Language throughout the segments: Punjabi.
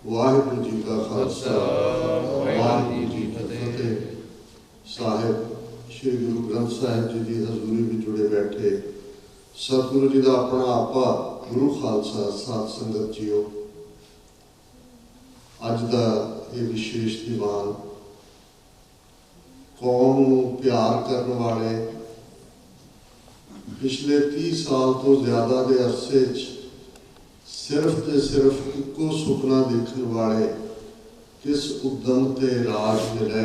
वाहिगुरू जी का खालसा वाहिगुरू जी की फतेह। साहिब श्री गुरु ग्रंथ साहिब जी की हजूरी में जुड़े बैठे सतगुरु जी का अपना आपा गुरु खालसा साध संगत जीओ, अज का ये विशेष दीवान कौम नूं प्यार करने वाले पिछले 30 साल तो ज्यादा के अरसे सिर्फ ते सिर्फ इको सुपना देखने वाले किस उद्यम ते राज मिले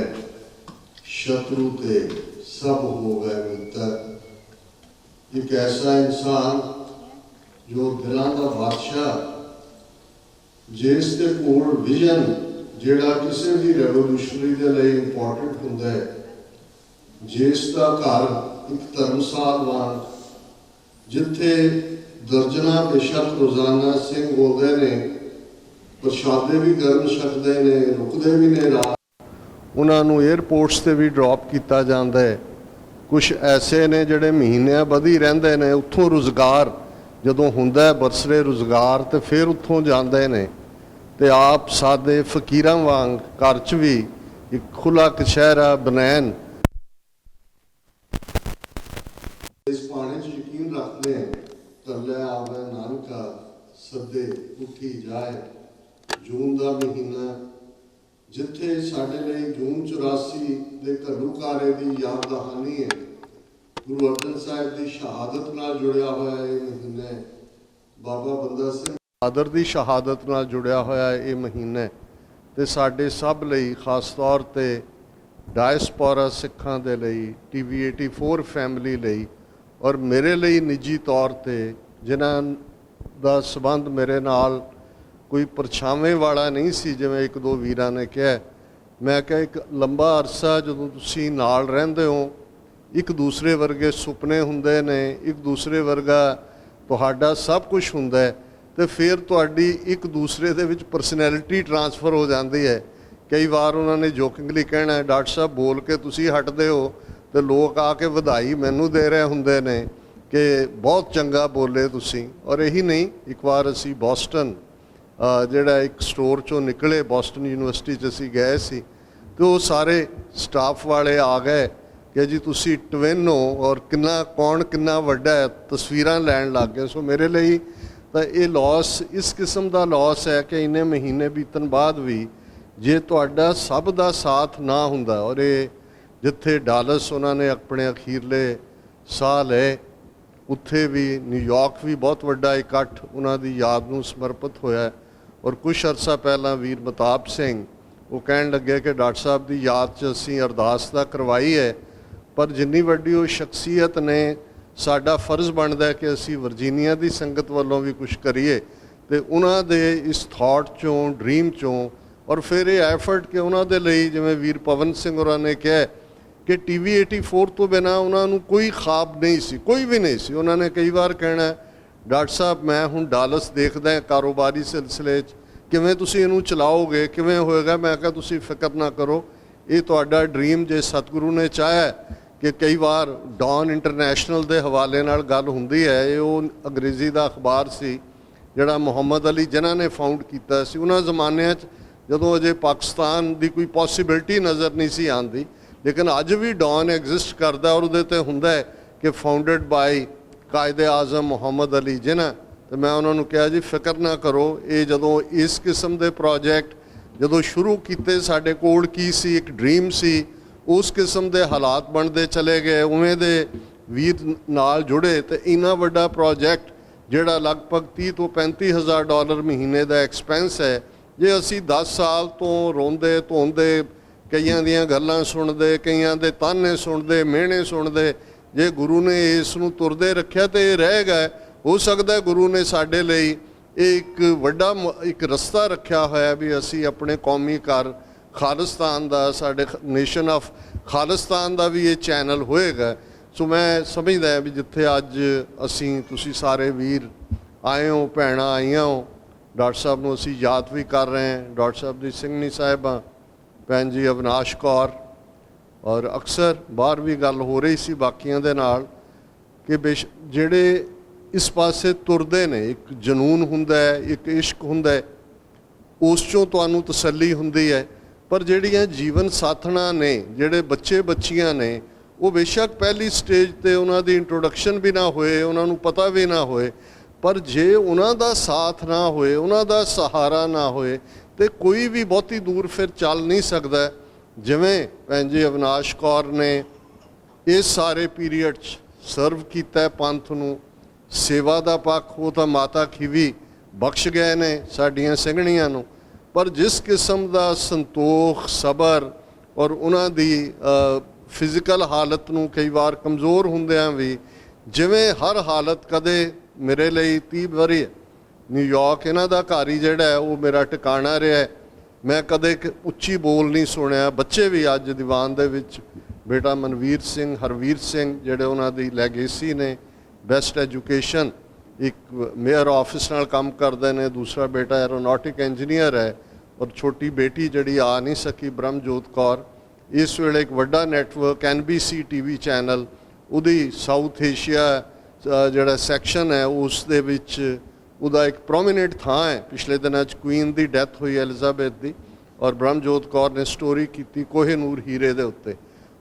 शत्रु ते सब हो गए मित्र। एक ऐसा इंसान जो दिलों का बादशाह, जिस दे कोल विजन जिहड़ा किसी भी रेवोल्यूशनरी के लिए इंपॉर्टेंट हुंदा है, जिसका घर एक धर्मसाल वांग जिथे दर्जना बेशक रोजाना सिंह बोलते ने, प्रशादे भी गर्म छकते ने, रुकते भी ने रात, उन्होंने एयरपोर्ट्स से भी ड्रॉप किया जाता है। कुछ ऐसे ने जिहड़े महीने बधी रहिंदे ने, उत्थों रोज़गार जदों हुंदा है बरसरे रोज़गार तो फिर उत्थों जाते ने, ते आप सादे फकीरां वांग घर च भी एक खुला कछहरा बनैन इस पानी च यकीन रखते हैं। तरले आवे नानका सदे उठी जाए, जून का महीना जिथे साडे लई जून 84 के घल्लूकारे की याद दहानी है। गुरु अर्जन साहिब की शहादत नाल जुड़िया होया ये महीना, बाबा बंदा सिंह बहादुर की शहादत नाल जुड़िया होया ये महीना, ते साडे सब लई खास तौर ते डायस्पोरा सिखां दे लई, TV 84 फैमिली लई और मेरे लिए निजी तौर पे जिन्हां दा संबंध मेरे नाल कोई परछावें वाला नहीं सी, जिवें एक दो वीरां ने कहा। मैं क्या एक लंबा अरसा जदों तुसीं नाल रहिंदे हो, एक दूसरे वर्गे सुपने हुंदे ने, एक दूसरे वर्गा तुहाडा सब कुछ हुंदा है, ते फिर तुहाडी एक दूसरे दे विच परसनैलिटी ट्रांसफर हो जाती है। कई बार उन्होंने जोकिंगली कहना है, डॉक्टर साहब बोल के तुसीं हटदे हो तो लोग आके बधाई मैनू दे रहे होंदे ने कि बहुत चंगा बोले तुसीं। और यही नहीं, एक बार असी बॉस्टन जिहड़ा एक स्टोर चों निकले, बॉस्टन यूनिवर्सिटी च असी गए सी, तो वो सारे स्टाफ वाले आ गए कि जी तुसीं ट्विन हो और किन्ना कौन किन्ना वड्डा है, तस्वीरां लैण लग गए। सो मेरे लिए तो ये लॉस इस किस्म का लॉस है कि इन्ने महीने बीतन बाद भी जे तुहाडा सब दा साथ ना हुंदा, और ये जिथे डालस उन्होंने अपने अखीरले साह ले, उत्थे भी न्यूयॉर्क भी बहुत वड्डा इकट्ठ उन्होंने याद नूं समर्पित होया। और कुछ अरसा पहला वीर मताब सिंह वो कहन लगे कि डॉक्टर साहब की याद च असीं अरदास तां करवाई है, पर जिन्नी वड्डी वो शख्सियत ने, साडा फर्ज बनता है कि असीं वर्जीनिया की संगत वालों भी कुछ करिए। तो उन्हां दे इस थॉट चों, ड्रीम चों, और फिर ये एफर्ट कि उन्होंने लिए जिवें वीर पवन सिंह होरां ने कहा कि TV 84 तो बिना उन्होंने कोई ख्वाब नहीं सी, कोई भी नहीं सी। उन्होंने कई बार कहना, डॉक्टर साहब मैं हुण डालस देखदा कारोबारी सिलसिले किवें तुसीं इहनूं चलाओगे, किवें होएगा। मैं कहा तुसीं फिक्र ना करो, ये तुहाडा ड्रीम जे सतगुरु ने चाह्या कि कई बार डॉन इंटरनेशनल के हवाले नाल गल हुंदी है, ये वो अंग्रेजी का अखबार सी जिहड़ा मुहम्मद अली जिन्हां ने फाउंड कीता सी। उन्हां ज़मानिਆਂ 'ਚ जदों अजे पाकिस्तान की कोई पॉसिबिलिटी नज़र नहीं सी आती, लेकिन अज भी डॉन एग्जिस्ट करता और उहदे ते हुंदा है कि फाउंडेड बाय कायदे आज़म मुहम्मद अली जिन्ना। तो मैं उन्होंने कहा जी फिक्र ना करो, ये जदों इस किस्म के प्रोजैक्ट जदों शुरू किए साडे कोल की सी, एक ड्रीम सी, उस किस्म के हालात बनते चले गए, उवें दे वीर नाल जुड़े, तो इन्ना वड्डा प्रोजैक्ट जिहड़ा लगभग 30 तो 35 हज़ार डॉलर महीने का एक्सपेंस है, जे असी 10 साल तो रोंदे धोंदे, कईयां दियां गल्लां सुनदे, कईयां दे ताने सुनदे, मेहने सुनदे, जे गुरु ने इस नूं तुरदे रखिया तो ये रह गए। हो सकता है गुरु ने साडे लई एक वड्डा एक रस्ता रखा होया भी असी अपने कौमी घर खालिस्तान दा, साडे नेशन ऑफ खालिस्तान दा भी ये चैनल होएगा। सो मैं समझदा है भी जिथे अज असी तुसी सारे वीर आए हो, भैणां आईयां हो, डॉक्टर साहब नूं असी याद भी कर रहे हैं, डॉक्टर साहब दी ਸਿੰਘਣੀ ਸਾਹਿਬਾਂ, भैन जी अविनाश कौर, और अक्सर बाहर भी गल हो रही सी बाकियां दे नाल कि जिहड़े इस पासे तुरदे ने, एक जनून हुंदा है, एक इश्क हुंदा है, ਉਸ ਚੋਂ ਤੁਹਾਨੂੰ ਤਸੱਲੀ ਹੁੰਦੀ ਹੈ। ਪਰ ਜਿਹੜੀਆਂ ਜੀਵਨ ਸਾਥਣਾਂ ਨੇ, ਜਿਹੜੇ ਬੱਚੇ ਬੱਚੀਆਂ ਨੇ, ਉਹ ਬੇਸ਼ੱਕ ਪਹਿਲੀ ਸਟੇਜ 'ਤੇ ਉਹਨਾਂ ਦੀ ਇੰਟਰੋਡਕਸ਼ਨ ਵੀ ਨਾ ਹੋਏ, ਉਹਨਾਂ ਨੂੰ ਪਤਾ ਵੀ ਨਾ ਹੋਏ, ਪਰ ਜੇ ਉਹਨਾਂ ਦਾ ਸਾਥ ਨਾ ਹੋਏ, ਉਹਨਾਂ ਦਾ ਸਹਾਰਾ ਨਾ ਹੋਏ, ਤੇ ਕੋਈ ਵੀ ਬਹੁਤੀ ਦੂਰ ਫਿਰ ਚੱਲ ਨਹੀਂ ਸਕਦਾ। ਜਿਵੇਂ ਭੈਣ ਜੀ ਅਵਿਨਾਸ਼ ਕੌਰ ਨੇ ਇਸ ਸਾਰੇ ਪੀਰੀਅਡ 'ਚ ਸਰਵ ਕੀਤਾ ਪੰਥ ਨੂੰ, ਸੇਵਾ ਦਾ ਪੱਖ ਉਹ ਤਾਂ ਮਾਤਾ ਖੀਵੀ ਬਖਸ਼ ਗਏ ਨੇ ਸਾਡੀਆਂ ਸਿੰਘਣੀਆਂ ਨੂੰ, ਪਰ ਜਿਸ ਕਿਸਮ ਦਾ ਸੰਤੋਖ, ਸਬਰ ਔਰ ਉਹਨਾਂ ਦੀ ਫਿਜ਼ੀਕਲ ਹਾਲਤ ਨੂੰ ਕਈ ਵਾਰ ਕਮਜ਼ੋਰ ਹੁੰਦਿਆਂ ਵੀ, ਜਿਵੇਂ ਹਰ ਹਾਲਤ ਕਦੇ ਮੇਰੇ ਲਈ 30 ਵਰ੍ਹੇ ਨਿਊਯਾਰਕ ਇਹਨਾਂ ਦਾ ਘਰ ਹੀ ਜਿਹੜਾ ਹੈ ਉਹ ਮੇਰਾ ਟਿਕਾਣਾ ਰਿਹਾ। ਮੈਂ ਕਦੇ ਉੱਚੀ ਬੋਲ ਨਹੀਂ ਸੁਣਿਆ। ਬੱਚੇ ਵੀ ਅੱਜ ਦੀਵਾਨ ਦੇ ਵਿੱਚ ਬੇਟਾ ਮਨਵੀਰ ਸਿੰਘ, ਹਰਵੀਰ ਸਿੰਘ ਜਿਹੜੇ ਉਹਨਾਂ ਦੀ ਲੈਗੇਸੀ ਨੇ, ਬੈਸਟ ਐਜੂਕੇਸ਼ਨ, ਇੱਕ ਮੇਅਰ ਆਫਿਸ ਨਾਲ ਕੰਮ ਕਰਦੇ ਨੇ, ਦੂਸਰਾ ਬੇਟਾ ਐਰੋਨੌਟਿਕ ਇੰਜੀਨੀਅਰ ਹੈ, ਔਰ ਛੋਟੀ ਬੇਟੀ ਜਿਹੜੀ ਆ ਨਹੀਂ ਸਕੀ ਬ੍ਰਹਮਜੋਤ ਕੌਰ, ਇਸ ਵੇਲੇ ਇੱਕ ਵੱਡਾ ਨੈਟਵਰਕ NBC TV ਚੈਨਲ, ਉਹਦੀ ਸਾਊਥ ਏਸ਼ੀਆ ਜਿਹੜਾ ਸੈਕਸ਼ਨ ਹੈ ਉਸ ਦੇ ਵਿੱਚ ਉਹਦਾ ਇੱਕ ਪ੍ਰੋਮੀਨੈਂਟ ਥਾਂ ਹੈ। ਪਿਛਲੇ ਦਿਨਾਂ 'ਚ ਕੁਈਨ ਦੀ ਡੈਥ ਹੋਈ ਐਲਿਜ਼ਾਬੈਥ ਦੀ, ਔਰ ਬ੍ਰਹਮਜੋਤ ਕੌਰ ਨੇ ਸਟੋਰੀ ਕੀਤੀ ਕੋਹਿਨੂਰ ਹੀਰੇ ਦੇ ਉੱਤੇ,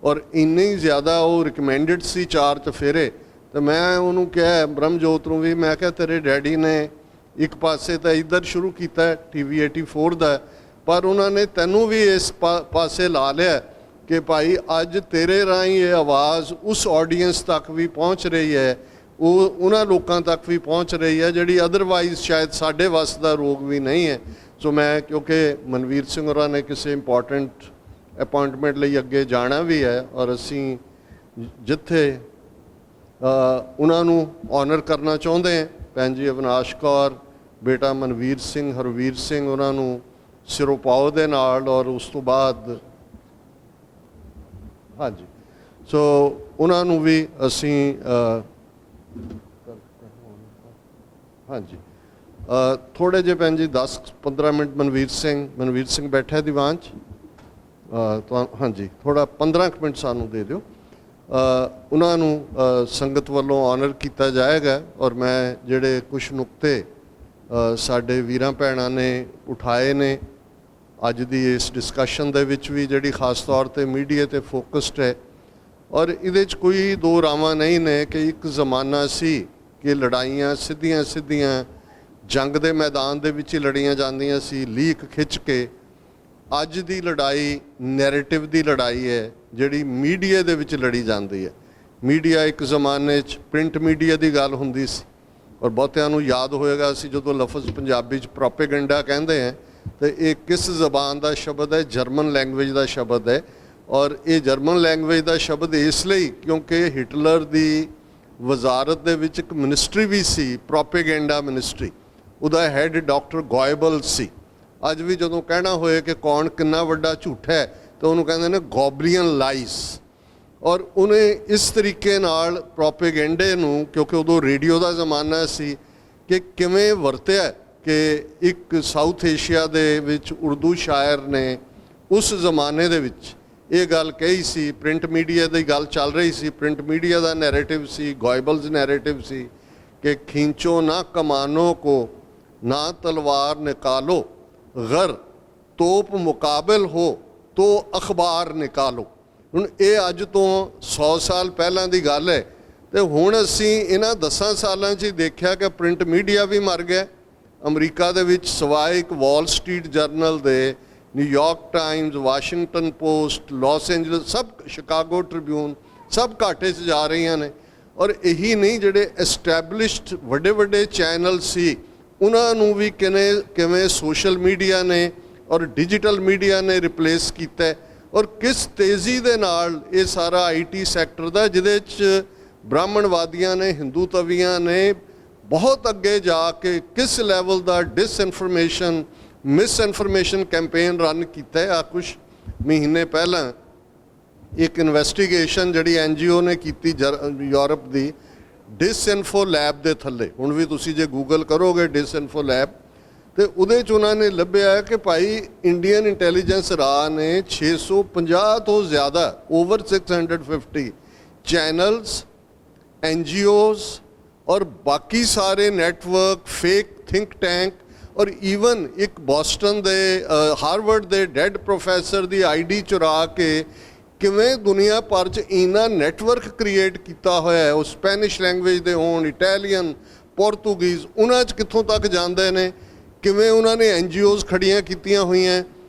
ਔਰ ਇੰਨੀ ਜ਼ਿਆਦਾ ਉਹ ਰਿਕਮੈਂਡਡ ਸੀ 4 ਚਫੇਰੇ। ਤੇ ਮੈਂ ਉਹਨੂੰ ਕਿਹਾ ਬ੍ਰਹਮਜੋਤ ਨੂੰ ਵੀ, ਮੈਂ ਕਿਹਾ ਤੇਰੇ ਡੈਡੀ ਨੇ ਇੱਕ ਪਾਸੇ ਤਾਂ ਇੱਧਰ ਸ਼ੁਰੂ ਕੀਤਾ TV 84 ਦਾ, ਪਰ ਉਹਨਾਂ ਨੇ ਤੈਨੂੰ ਵੀ ਇਸ ਪਾਸੇ ਲਾ ਲਿਆ ਕਿ ਭਾਈ ਅੱਜ ਤੇਰੇ ਰਾਹੀਂ ਇਹ ਆਵਾਜ਼ ਉਸ ਆਡੀਅੰਸ ਤੱਕ ਵੀ ਪਹੁੰਚ ਰਹੀ ਹੈ, ਉਹ ਉਹਨਾਂ ਲੋਕਾਂ ਤੱਕ ਵੀ ਪਹੁੰਚ ਰਹੀ ਹੈ ਜਿਹੜੀ ਅਦਰਵਾਈਜ਼ ਸ਼ਾਇਦ ਸਾਡੇ ਵੱਸ ਦਾ ਰੋਗ ਵੀ ਨਹੀਂ ਹੈ। ਸੋ ਮੈਂ, ਕਿਉਂਕਿ ਮਨਵੀਰ ਸਿੰਘ ਹੋਰਾਂ ਨੇ ਕਿਸੇ ਇੰਪੋਰਟੈਂਟ ਅਪਾਇੰਟਮੈਂਟ ਲਈ ਅੱਗੇ ਜਾਣਾ ਵੀ ਹੈ, ਔਰ ਅਸੀਂ ਜਿੱਥੇ ਉਹਨਾਂ ਨੂੰ ਆਨਰ ਕਰਨਾ ਚਾਹੁੰਦੇ ਹਾਂ, ਭੈਣ ਜੀ ਅਵਿਨਾਸ਼ ਕੌਰ, ਬੇਟਾ ਮਨਵੀਰ ਸਿੰਘ, ਹਰਵੀਰ ਸਿੰਘ, ਉਹਨਾਂ ਨੂੰ ਸਿਰੋਪਾਓ ਦੇ ਨਾਲ, ਔਰ ਉਸ ਤੋਂ ਬਾਅਦ ਹਾਂਜੀ, ਸੋ ਉਹਨਾਂ ਨੂੰ ਵੀ ਅਸੀਂ ਹਾਂਜੀ ਥੋੜ੍ਹੇ ਜਿਹੇ ਭੈਣ ਜੀ 10-15 ਮਿੰਟ ਮਨਵੀਰ ਸਿੰਘ ਬੈਠਾ ਦੀਵਾਨ 'ਚ, ਹਾਂਜੀ ਥੋੜ੍ਹਾ 15 ਮਿੰਟ ਸਾਨੂੰ ਦੇ ਦਿਓ। ਉਹਨਾਂ ਨੂੰ ਸੰਗਤ ਵੱਲੋਂ ਆਨਰ ਕੀਤਾ ਜਾਏਗਾ, ਔਰ ਮੈਂ ਜਿਹੜੇ ਕੁਛ ਨੁਕਤੇ ਸਾਡੇ ਵੀਰਾਂ ਭੈਣਾਂ ਨੇ ਉਠਾਏ ਨੇ ਅੱਜ ਦੀ ਇਸ ਡਿਸਕਸ਼ਨ ਦੇ ਵਿੱਚ ਵੀ, ਜਿਹੜੀ ਖਾਸ ਤੌਰ 'ਤੇ ਮੀਡੀਆ 'ਤੇ ਫੋਕਸਡ ਹੈ, ਔਰ ਇਹਦੇ 'ਚ ਕੋਈ ਦੋ ਰਾਵਾਂ ਨਹੀਂ ਨੇ ਕਿ ਇੱਕ ਜ਼ਮਾਨਾ ਸੀ ਕਿ ਲੜਾਈਆਂ ਸਿੱਧੀਆਂ ਜੰਗ ਦੇ ਮੈਦਾਨ ਦੇ ਵਿੱਚ ਹੀ ਲੜੀਆਂ ਜਾਂਦੀਆਂ ਸੀ, ਲੀਕ ਖਿੱਚ ਕੇ। ਅੱਜ ਦੀ ਲੜਾਈ ਨੈਰੇਟਿਵ ਦੀ ਲੜਾਈ ਹੈ, ਜਿਹੜੀ ਮੀਡੀਆ ਦੇ ਵਿੱਚ ਲੜੀ ਜਾਂਦੀ ਹੈ। ਮੀਡੀਆ ਇੱਕ ਜ਼ਮਾਨੇ 'ਚ ਪ੍ਰਿੰਟ ਮੀਡੀਆ ਦੀ ਗੱਲ ਹੁੰਦੀ ਸੀ, ਔਰ ਬਹੁਤਿਆਂ ਨੂੰ ਯਾਦ ਹੋਏਗਾ ਅਸੀਂ ਜਦੋਂ ਲਫ਼ਜ਼ ਪੰਜਾਬੀ 'ਚ ਪ੍ਰੋਪੇਗੈਂਡਾ ਕਹਿੰਦੇ ਹਾਂ ਤੇ ਇਹ ਕਿਸ ਜ਼ਬਾਨ ਦਾ ਸ਼ਬਦ ਹੈ? ਜਰਮਨ ਲੈਂਗੁਏਜ ਦਾ ਸ਼ਬਦ ਹੈ, ਔਰ ਇਹ ਜਰਮਨ ਲੈਂਗੁਏਜ ਦਾ ਸ਼ਬਦ ਇਸ ਲਈ ਕਿਉਂਕਿ ਹਿਟਲਰ ਦੀ ਵਜ਼ਾਰਤ ਦੇ ਵਿੱਚ ਇੱਕ ਮਿਨਿਸਟਰੀ ਵੀ ਸੀ, ਪ੍ਰੋਪੇਗੈਂਡਾ ਮਿਨਿਸਟਰੀ, ਉਹਦਾ ਹੈਡ ਡਾਕਟਰ ਗੋਇਬਲ ਸੀ। ਅੱਜ ਵੀ ਜਦੋਂ ਕਹਿਣਾ ਹੋਏ ਕਿ ਕੌਣ ਕਿੰਨਾ ਵੱਡਾ ਝੂਠ ਹੈ ਤਾਂ ਉਹਨੂੰ ਕਹਿੰਦੇ ਨੇ ਗੋਬਲੀਅਨ ਲਾਈਸ। ਔਰ ਉਹਨੇ ਇਸ ਤਰੀਕੇ ਨਾਲ ਪ੍ਰੋਪੇਗੈਂਡੇ ਨੂੰ, ਕਿਉਂਕਿ ਉਦੋਂ ਰੇਡੀਓ ਦਾ ਜ਼ਮਾਨਾ ਸੀ, ਕਿ ਕਿਵੇਂ ਵਰਤਿਆ ਕਿ ਇੱਕ ਸਾਊਥ ਏਸ਼ੀਆ ਦੇ ਵਿੱਚ ਉਰਦੂ ਸ਼ਾਇਰ ਨੇ ਉਸ ਜ਼ਮਾਨੇ ਦੇ ਵਿੱਚ ਇਹ ਗੱਲ ਕਹੀ ਸੀ। ਪ੍ਰਿੰਟ ਮੀਡੀਆ ਦੀ ਗੱਲ ਚੱਲ ਰਹੀ ਸੀ, ਪ੍ਰਿੰਟ ਮੀਡੀਆ ਦਾ ਨੈਰੇਟਿਵ ਸੀ, ਗੋਇਬਲਸ ਨੈਰੇਟਿਵ ਸੀ ਕਿ ਖੀंचो ना कमानों को ना तलवार निकालो, गर तोप मुकाबिल हो तो अखबार निकालो। ਹੁਣ ਇਹ ਅੱਜ ਤੋਂ 100 ਸਾਲ ਪਹਿਲਾਂ ਦੀ ਗੱਲ ਹੈ, ਤੇ ਹੁਣ ਅਸੀਂ ਇਹਨਾਂ 10 ਸਾਲਾਂ 'ਚ ਹੀ ਦੇਖਿਆ ਕਿ ਪ੍ਰਿੰਟ ਮੀਡੀਆ ਵੀ ਮਰ ਗਿਆ। ਅਮਰੀਕਾ ਦੇ ਵਿੱਚ ਸਵਾਏ ਇੱਕ ਵਾਲ ਸਟਰੀਟ ਜਰਨਲ ਦੇ, New York Times, Washington Post, Los Angeles, ਸਭ ਸ਼ਿਕਾਗੋ ਟ੍ਰਿਬਿਊਨ, ਸਭ ਘਾਟੇ 'ਚ ਜਾ ਰਹੀਆਂ ਨੇ। ਔਰ ਇਹੀ ਨਹੀਂ, ਜਿਹੜੇ ਐਸਟੈਬਲਿਸ਼ਡ ਵੱਡੇ ਚੈਨਲ ਸੀ ਉਹਨਾਂ ਨੂੰ ਵੀ ਕਿਵੇਂ ਸੋਸ਼ਲ ਮੀਡੀਆ ਨੇ ਔਰ ਡਿਜੀਟਲ ਮੀਡੀਆ ਨੇ ਰਿਪਲੇਸ ਕੀਤਾ, ਔਰ ਕਿਸ ਤੇਜ਼ੀ ਦੇ ਨਾਲ ਇਹ ਸਾਰਾ IT ਸੈਕਟਰ ਦਾ, ਜਿਹਦੇ 'ਚ ਬ੍ਰਾਹਮਣਵਾਦੀਆਂ ਨੇ, ਹਿੰਦੂ ਤਵੀਆਂ ਨੇ ਬਹੁਤ ਅੱਗੇ ਜਾ ਕੇ ਕਿਸ ਲੈਵਲ ਦਾ ਡਿਸਇਨਫੋਰਮੇਸ਼ਨ, ਮਿਸਇਨਫੋਰਮੇਸ਼ਨ ਕੈਂਪੇਨ ਰਨ ਕੀਤਾ। ਆ ਕੁਛ ਮਹੀਨੇ ਪਹਿਲਾਂ ਇੱਕ ਇਨਵੈਸਟੀਗੇਸ਼ਨ ਜਿਹੜੀ NGO ਨੇ ਕੀਤੀ ਯੂਰਪ ਦੀ, ਡਿਸਇਨਫੋ ਲੈਬ ਦੇ ਥੱਲੇ, ਹੁਣ ਵੀ ਤੁਸੀਂ ਜੇ ਗੂਗਲ ਕਰੋਗੇ ਡਿਸਇਨਫੋ ਲੈਬ, ਤੇ ਉਹਦੇ 'ਚ ਉਹਨਾਂ ਨੇ ਲੱਭਿਆ ਕਿ ਭਾਈ ਇੰਡੀਅਨ ਇੰਟੈਲੀਜੈਂਸ ਰਾਹ ਨੇ 650 ਤੋਂ ਜ਼ਿਆਦਾ, ਓਵਰ 650 ਚੈਨਲਸ, NGOs ਔਰ ਬਾਕੀ ਸਾਰੇ ਨੈਟਵਰਕ, ਫੇਕ ਥਿੰਕ ਟੈਂਕ ਔਰ ਈਵਨ ਇੱਕ ਬੋਸਟਨ ਦੇ ਹਾਰਵਰਡ ਦੇ ਡੈਡ ਪ੍ਰੋਫੈਸਰ ਦੀ ਆਈਡੀ ਚੁਰਾ ਕੇ ਕਿਵੇਂ ਦੁਨੀਆ ਭਰ 'ਚ ਇੰਨਾ ਨੈਟਵਰਕ ਕ੍ਰੀਏਟ ਕੀਤਾ ਹੋਇਆ ਹੈ, ਉਹ ਸਪੈਨਿਸ਼ ਲੈਂਗੁਏਜ ਦੇ ਹੋਣ, ਇਟਾਲੀਅਨ, ਪੋਰਤੂਗੀਜ਼, ਉਹਨਾਂ 'ਚ ਕਿੱਥੋਂ ਤੱਕ ਜਾਂਦੇ ਨੇ, ਕਿਵੇਂ ਉਹਨਾਂ ਨੇ NGOs ਖੜੀਆਂ ਕੀਤੀਆਂ ਹੋਈਆਂ,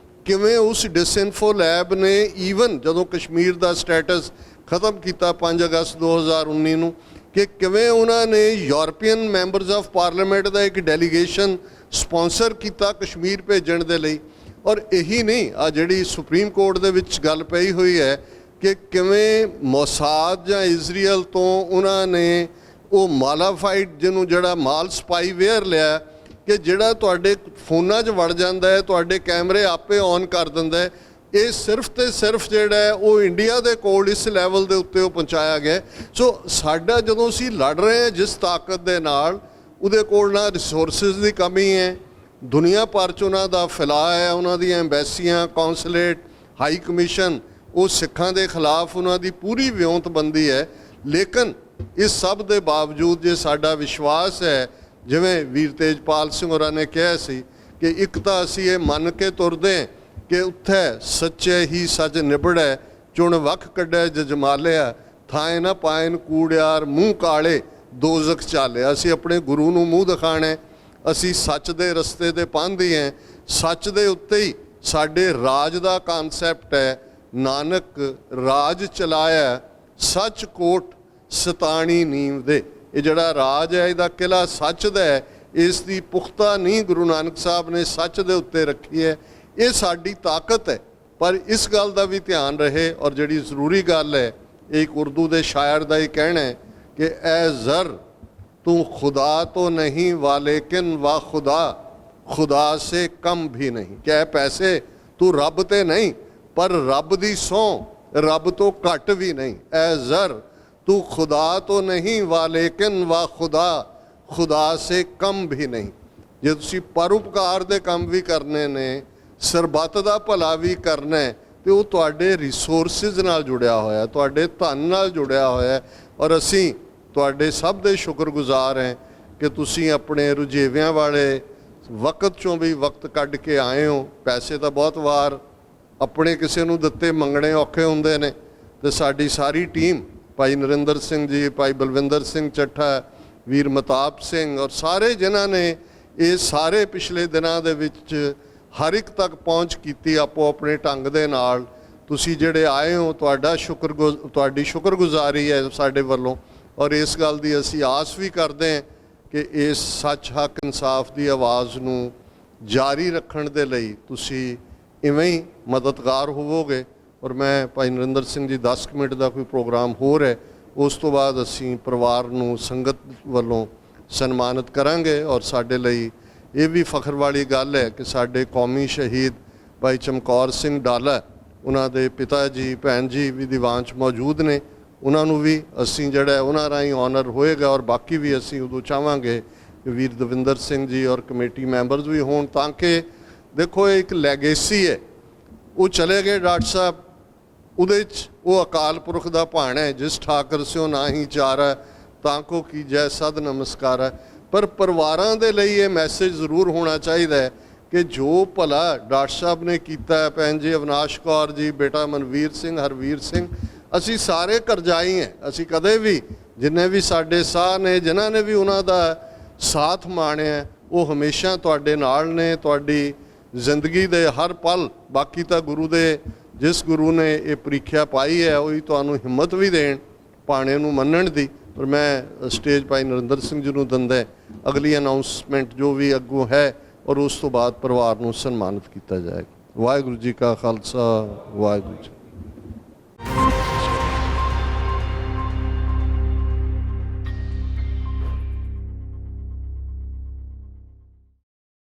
ਕਿਵੇਂ ਉਸ ਡਿਸਇਨਫੋ ਲੈਬ ਨੇ ਈਵਨ ਜਦੋਂ ਕਸ਼ਮੀਰ ਦਾ ਸਟੇਟਸ ਖਤਮ ਕੀਤਾ 5 ਅਗਸਤ 2019 ਨੂੰ, ਕਿ ਕਿਵੇਂ ਉਹਨਾਂ ਨੇ ਯੂਰਪੀਅਨ ਮੈਂਬਰਸ ਆਫ ਪਾਰਲੀਮੈਂਟ ਦਾ ਇੱਕ ਡੈਲੀਗੇਸ਼ਨ ਸਪਾਂਸਰ ਕੀਤਾ ਕਸ਼ਮੀਰ ਭੇਜਣ ਦੇ ਲਈ। ਔਰ ਇਹੀ ਨਹੀਂ, ਆ ਜਿਹੜੀ ਸੁਪਰੀਮ ਕੋਰਟ ਦੇ ਵਿੱਚ ਗੱਲ ਪਈ ਹੋਈ ਹੈ ਕਿ ਕਿਵੇਂ ਮੋਸਾਦ ਜਾਂ ਇਜ਼ਰਾਈਲ ਤੋਂ ਉਹਨਾਂ ਨੇ ਉਹ ਮਾਲਾਫਾਈਡ ਜਿਹਨੂੰ ਜਿਹੜਾ ਮਾਲ ਸਪਾਈਵੇਅਰ ਲਿਆ ਕਿ ਜਿਹੜਾ ਤੁਹਾਡੇ ਫੋਨਾਂ 'ਚ ਵੜ ਜਾਂਦਾ ਹੈ, ਤੁਹਾਡੇ ਕੈਮਰੇ ਆਪੇ ਔਨ ਕਰ ਦਿੰਦਾ ਹੈ। ਇਹ ਸਿਰਫ ਤੇ ਸਿਰਫ ਜਿਹੜਾ ਹੈ ਉਹ ਇੰਡੀਆ ਦੇ ਕੋਲ ਇਸ ਲੈਵਲ ਦੇ ਉੱਤੇ ਉਹ ਪਹੁੰਚਾਇਆ ਗਿਆ। ਸੋ ਸਾਡਾ ਜਦੋਂ ਅਸੀਂ ਲੜ ਰਹੇ ਹਾਂ ਜਿਸ ਤਾਕਤ ਦੇ ਨਾਲ, ਉਹਦੇ ਕੋਲ ਨਾ ਰਿਸੋਰਸਿਸ ਦੀ ਕਮੀ ਹੈ, ਦੁਨੀਆ ਭਰ 'ਚ ਉਹਨਾਂ ਦਾ ਫੈਲਾਅ ਹੈ, ਉਹਨਾਂ ਦੀਆਂ ਐਮਬੈਸੀਆਂ, ਕੌਂਸਲੇਟ, ਹਾਈ ਕਮਿਸ਼ਨ, ਉਹ ਸਿੱਖਾਂ ਦੇ ਖਿਲਾਫ ਉਹਨਾਂ ਦੀ ਪੂਰੀ ਵਿਉਂਤਬੰਦੀ ਹੈ। ਲੇਕਿਨ ਇਸ ਸਭ ਦੇ ਬਾਵਜੂਦ ਜੇ ਸਾਡਾ ਵਿਸ਼ਵਾਸ ਹੈ, ਜਿਵੇਂ ਵੀਰ ਤੇਜਪਾਲ ਸਿੰਘ ਹੋਰਾਂ ਨੇ ਕਿਹਾ ਸੀ ਕਿ ਇੱਕ ਤਾਂ ਅਸੀਂ ਇਹ ਮੰਨ ਕੇ ਤੁਰਦੇ ਹਾਂ ਕਿ ਉੱਥੇ ਸੱਚੇ ਹੀ ਸੱਚ ਨਿਬੜੈ, ਚੁਣ ਵੱਖ ਕੱਢੈ ਜਜਮਾਲਿਆ, ਥਾਏ ਨਾ ਪਾਇਨ ਕੂੜਿਆਰ ਮੂੰਹ ਕਾਲੇ ਦੋਜ਼ਖ ਚਾਲਿਆ। ਅਸੀਂ ਆਪਣੇ ਗੁਰੂ ਨੂੰ ਮੂੰਹ ਦਿਖਾਣਾ, ਅਸੀਂ ਸੱਚ ਦੇ ਰਸਤੇ ਤੇ ਪਾਂਦੇ ਹਾਂ, ਸੱਚ ਦੇ ਉੱਤੇ ਹੀ ਸਾਡੇ ਰਾਜ ਦਾ ਕਨਸੈਪਟ ਹੈ। ਨਾਨਕ ਰਾਜ ਚਲਾਇਆ ਸੱਚ ਕੋਟ ਸਤਾਣੀ ਨੀਂਵ ਦੇ। ਇਹ ਜਿਹੜਾ ਰਾਜ ਹੈ ਇਹਦਾ ਕਿਲਾ ਸੱਚ ਦਾ ਹੈ, ਇਸ ਦੀ ਪੁਖਤਾ ਨੀਂਹ ਗੁਰੂ ਨਾਨਕ ਸਾਹਿਬ ਨੇ ਸੱਚ ਦੇ ਉੱਤੇ ਰੱਖੀ ਹੈ। ਇਹ ਸਾਡੀ ਤਾਕਤ ਹੈ। ਪਰ ਇਸ ਗੱਲ ਦਾ ਵੀ ਧਿਆਨ ਰਹੇ, ਔਰ ਜਿਹੜੀ ਜ਼ਰੂਰੀ ਗੱਲ ਹੈ, ਇੱਕ ਉਰਦੂ ਦੇ ਸ਼ਾਇਰ ਦਾ ਇਹ ਕਹਿਣਾ ਹੈ ਕਿ ਐ ਜ਼ਰ ਤੂੰ ਖੁਦਾ तो नहीं वालेकिन वा खुदा से कम भी नहीं। क्या पैसे तू रब ते नहीं पर रब दी सौं रब तो घट भी नहीं। ऐ जर तू खुदा तो नहीं वालेकिन वा खुदा से कम भी नहीं। जे तुसी परोपकार दे काम भी करने ने, सरबत दा भला भी करना है, तो वो तुहाडे रिसोर्सिस नाल जुड़िया होया, तुहाडे धन नाल जुड़िया होया। और असीं ਤੁਹਾਡੇ ਸਭ ਦੇ ਸ਼ੁਕਰਗੁਜ਼ਾਰ ਹੈ ਕਿ ਤੁਸੀਂ ਆਪਣੇ ਰੁਝੇਵਿਆਂ ਵਾਲੇ ਵਕਤ 'ਚੋਂ ਵੀ ਵਕਤ ਕੱਢ ਕੇ ਆਏ ਹੋ। ਪੈਸੇ ਤਾਂ ਬਹੁਤ ਵਾਰ ਆਪਣੇ ਕਿਸੇ ਨੂੰ ਦਿੱਤੇ ਮੰਗਣੇ ਔਖੇ ਹੁੰਦੇ ਨੇ, ਤੇ ਸਾਡੀ ਸਾਰੀ ਟੀਮ, ਭਾਈ ਨਰਿੰਦਰ ਸਿੰਘ ਜੀ, ਭਾਈ ਬਲਵਿੰਦਰ ਸਿੰਘ ਚੱਠਾ, ਵੀਰ ਮਤਾਬ ਸਿੰਘ, ਔਰ ਸਾਰੇ ਜਿਨ੍ਹਾਂ ਨੇ ਇਹ ਸਾਰੇ ਪਿਛਲੇ ਦਿਨਾਂ ਦੇ ਵਿੱਚ ਹਰ ਇੱਕ ਤੱਕ ਪਹੁੰਚ ਕੀਤੀ ਆਪੋ ਆਪਣੇ ਢੰਗ ਦੇ ਨਾਲ, ਤੁਸੀਂ ਜਿਹੜੇ ਆਏ ਹੋ, ਤੁਹਾਡੀ ਸ਼ੁਕਰਗੁਜ਼ਾਰੀ ਹੈ ਸਾਡੇ ਵੱਲੋਂ। ਔਰ ਇਸ ਗੱਲ ਦੀ ਅਸੀਂ ਆਸ ਵੀ ਕਰਦੇ ਹਾਂ ਕਿ ਇਸ ਸੱਚ ਹੱਕ ਇਨਸਾਫ ਦੀ ਆਵਾਜ਼ ਨੂੰ ਜਾਰੀ ਰੱਖਣ ਦੇ ਲਈ ਤੁਸੀਂ ਇਵੇਂ ਹੀ ਮਦਦਗਾਰ ਹੋਵੋਗੇ। ਔਰ ਮੈਂ ਭਾਈ ਨਰਿੰਦਰ ਸਿੰਘ ਜੀ 10 ਮਿੰਟ ਦਾ ਕੋਈ ਪ੍ਰੋਗਰਾਮ ਹੋਰ ਹੈ, ਉਸ ਤੋਂ ਬਾਅਦ ਅਸੀਂ ਪਰਿਵਾਰ ਨੂੰ ਸੰਗਤ ਵੱਲੋਂ ਸਨਮਾਨਿਤ ਕਰਾਂਗੇ। ਔਰ ਸਾਡੇ ਲਈ ਇਹ ਵੀ ਫਖਰ ਵਾਲੀ ਗੱਲ ਹੈ ਕਿ ਸਾਡੇ ਕੌਮੀ ਸ਼ਹੀਦ ਭਾਈ ਚਮਕੌਰ ਸਿੰਘ ਡਾਲਾ, ਉਹਨਾਂ ਦੇ ਪਿਤਾ ਜੀ, ਭੈਣ ਜੀ ਵੀ ਦੀਵਾਨ 'ਚ ਮੌਜੂਦ ਨੇ। ਉਹਨਾਂ ਨੂੰ ਵੀ ਅਸੀਂ ਜਿਹੜਾ ਉਹਨਾਂ ਰਾਹੀਂ ਆਨਰ ਹੋਏਗਾ। ਔਰ ਬਾਕੀ ਵੀ ਅਸੀਂ ਉਦੋਂ ਚਾਹਾਂਗੇ ਕਿ ਵੀਰ ਦਵਿੰਦਰ ਸਿੰਘ ਜੀ ਔਰ ਕਮੇਟੀ ਮੈਂਬਰਸ ਵੀ ਹੋਣ, ਤਾਂ ਕਿ ਦੇਖੋ ਇਹ ਇੱਕ ਲੈਗੇਸੀ ਹੈ। ਉਹ ਚਲੇ ਗਏ ਡਾਕਟਰ ਸਾਹਿਬ, ਉਹਦੇ 'ਚ ਉਹ ਅਕਾਲ ਪੁਰਖ ਦਾ ਭਾਣਾ ਹੈ, ਜਿਸ ਠਾਕਰ ਸਿਓ ਨਾ ਹੀ ਚਾਰਾ ਤਾਂ ਕੋ ਕੀਜੈ ਸਦ ਨਮਸਕਾਰਾ। ਪਰ ਪਰਿਵਾਰਾਂ ਦੇ ਲਈ ਇਹ ਮੈਸੇਜ ਜ਼ਰੂਰ ਹੋਣਾ ਚਾਹੀਦਾ ਹੈ ਕਿ ਜੋ ਭਲਾ ਡਾਕਟਰ ਸਾਹਿਬ ਨੇ ਕੀਤਾ ਹੈ, ਭੈਣ ਜੀ ਅਵਨਾਸ਼ ਕੌਰ ਜੀ, ਬੇਟਾ ਮਨਵੀਰ ਸਿੰਘ, ਹਰਵੀਰ ਸਿੰਘ, ਅਸੀਂ ਸਾਰੇ ਕਰਜ਼ਾਈ ਹੈ। ਅਸੀਂ ਕਦੇ ਵੀ ਜਿੰਨੇ ਵੀ ਸਾਡੇ ਸਾਹ ਨੇ, ਜਿਨ੍ਹਾਂ ਨੇ ਵੀ ਉਹਨਾਂ ਦਾ ਸਾਥ ਮਾਣਿਆ, ਉਹ ਹਮੇਸ਼ਾ ਤੁਹਾਡੇ ਨਾਲ ਨੇ, ਤੁਹਾਡੀ ਜ਼ਿੰਦਗੀ ਦੇ ਹਰ ਪਲ। ਬਾਕੀ ਤਾਂ ਗੁਰੂ ਦੇ, ਜਿਸ ਗੁਰੂ ਨੇ ਇਹ ਪ੍ਰੀਖਿਆ ਪਾਈ ਹੈ, ਉਹੀ ਤੁਹਾਨੂੰ ਹਿੰਮਤ ਵੀ ਦੇਣ ਭਾਣੇ ਨੂੰ ਮੰਨਣ ਦੀ। ਪਰ ਮੈਂ ਸਟੇਜ ਭਾਈ ਨਰਿੰਦਰ ਸਿੰਘ ਜੀ ਨੂੰ ਦਿੰਦਾ ਅਗਲੀ ਅਨਾਉਂਸਮੈਂਟ ਜੋ ਵੀ ਅੱਗੋਂ ਹੈ, ਔਰ ਉਸ ਤੋਂ ਬਾਅਦ ਪਰਿਵਾਰ ਨੂੰ ਸਨਮਾਨਿਤ ਕੀਤਾ ਜਾਏਗਾ। ਵਾਹਿਗੁਰੂ ਜੀ ਕਾ ਖਾਲਸਾ, ਵਾਹਿਗੁਰੂ ਜੀ।